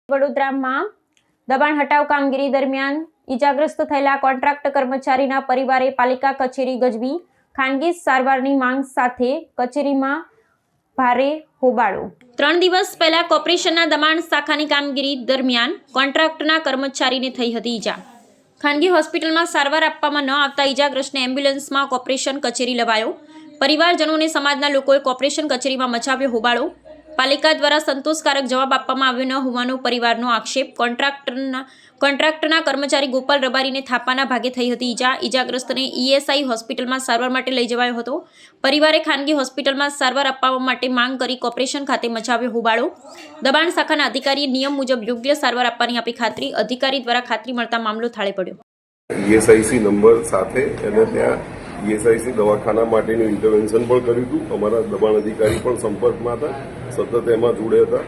વડોદરામાં દબાણ હટાવ કામગીરી દરમિયાન ઈજાગ્રસ્ત થયેલા કોન્ટ્રાક્ટ કર્મચારીના પરિવારે પાલિકા કચેરી ગજવી ખાનગી સારવારની માંગ સાથે કચેરીમાં ભારે હોબાળો। 3 દિવસ પહેલા કોર્પોરેશનના દબાણ શાખાની કામગીરી દરમિયાન કોન્ટ્રાક્ટના કર્મચારીને થઈ હતી ઈજા। ખાનગી હોસ્પિટલમાં સારવાર આપવામાં ન આવતા ઈજાગ્રસ્તને એમ્બ્યુલન્સમાં કોર્પોરેશન કચેરી લવાયો। પરિવારજનોને સમાજના લોકોએ કોર્પોરેશન કચેરીમાં મચાવ્યો હોબાળો। પાલિકા દ્વારા સંતોષકારક જવાબ આપવામાં આવ્યો ન હોવાનો પરિવારનો આક્ષેપ। કોન્ટ્રાક્ટના કર્મચારી ગોપાલ રબારીને થાપાના ભાગે થઈ હતી ઈજા। ઈજાગ્રસ્તને ઈએસઆઈ હોસ્પિટલમાં સારવાર માટે લઈ જવાયો હતો। પરિવારે ખાનગી હોસ્પિટલમાં સારવાર આપવા માટે માંગ કરી કોર્પોરેશન ખાતે મચાવ્યો હોબાળો। દબાણ શાખાના અધિકારીએ નિયમ મુજબ યોગ્ય સારવાર આપવાની આપી ખાતરી। અધિકારી દ્વારા ખાતરી મળતા મામલો થાળે પડ્યો। ઈએસઆઈસી નંબર સાથે એને ત્યાં ઈએસઆઈસી દવાખાના માટેનું ઇન્ટરવેન્શન પણ કર્યું હતું। અમારા દબાણ અધિકારી પણ સંપર્કમાં હતા, સતત એમાં જોડે હતા,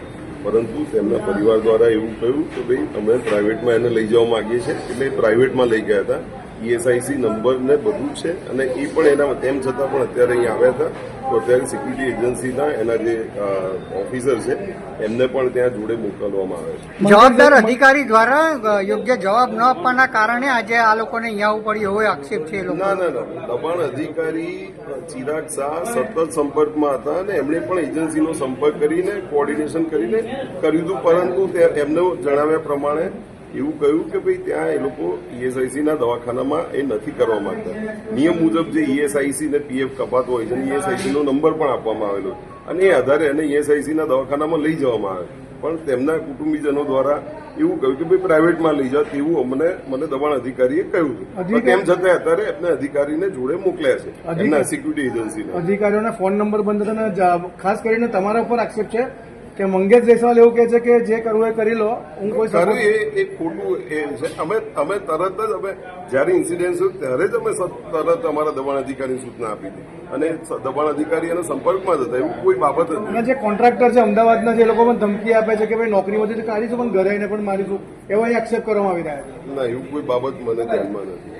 પરંતુ તેમના પરિવાર દ્વારા એવું કહ્યું કે ભાઈ અમે પ્રાઇવેટમાં એને લઈ જવા માંગીએ છીએ, એટલે પ્રાઇવેટમાં લઈ ગયા હતા। ઈએસઆઈસી નંબર ને બધું છે અને એ પણ એના તેમ છતાં પણ અત્યારે અહીંયા આવ્યા હતા, તો અત્યારે સિક્યુરિટી એજન્સીના એના જે ઓફિસર છે એમને પણ ત્યાં જોડે મોકલવામાં આવે છે। જવાબદાર અધિકારી દ્વારા યોગ્ય જવાબ ન આપવાના કારણે આજે આ લોકોને અહીંયા આવવું પડ્યું એવો આક્ષેપ છે। ના, દબાણ અધિકારી ચિરાગ શાહ સતત સંપર્કમાં હતા અને એમણે પણ એજન્સીનો સંપર્ક કરીને કોઓર્ડિનેશન કરીને કર્યું હતું, પરંતુ એમને જણાવ્યા પ્રમાણે એવું કહ્યું કે ભાઈ ત્યાં એ લોકો ઈએસઆઈસીના દવાખાનામાં એ નથી કરવા માંગતા। નિયમ મુજબ જે ઈએસઆઈસી ને પીએફ કપાતો હોય છે, ઈએસઆઈસીનો નંબર પણ આપવામાં આવેલો અને એ આધારે એને ઈએસઆઈસીના દવાખાનામાં લઈ જવામાં આવે, પણ તેમના કુટુંબીજનો દ્વારા એવું કહ્યું કે ભાઈ પ્રાઇવેટમાં લઈ જાઓ તેવું મને દબાણ અધિકારીએ કહ્યું હતું। તેમ છતાં અત્યારે એમને અધિકારીને જોડે મોકલ્યા છે, એમના સિક્યુરિટી એજન્સીને। અધિકારીઓના ફોન નંબર બંધ હતા અને ખાસ કરીને તમારા ઉપર આક્ષેપ છે કે મંગેશ જયસ્વાલ એવું કહે છે કે જે કરવું એ કરી લો, હું કોઈ ખરું એ ખોટું એ છે। અમે તરત જ અમે જયારે ઇન્સિડન્ટ થયું ત્યારે જ અમે તરત અમારા દબાણ અધિકારીની સૂચના આપી હતી અને દબાણ અધિકારી એના સંપર્કમાં જ હતા, એવું કોઈ બાબત જ નથી। જે કોન્ટ્રાક્ટર છે અમદાવાદના, જે લોકો પણ ધમકી આપે છે કે ભાઈ નોકરીમાંથી કાઢીશું પણ ઘરે આવીને પણ મારીશું, એવા આક્ષેપ કરવામાં આવી રહ્યા છે। ના, એવું કોઈ બાબત મને ધ્યાનમાં નથી।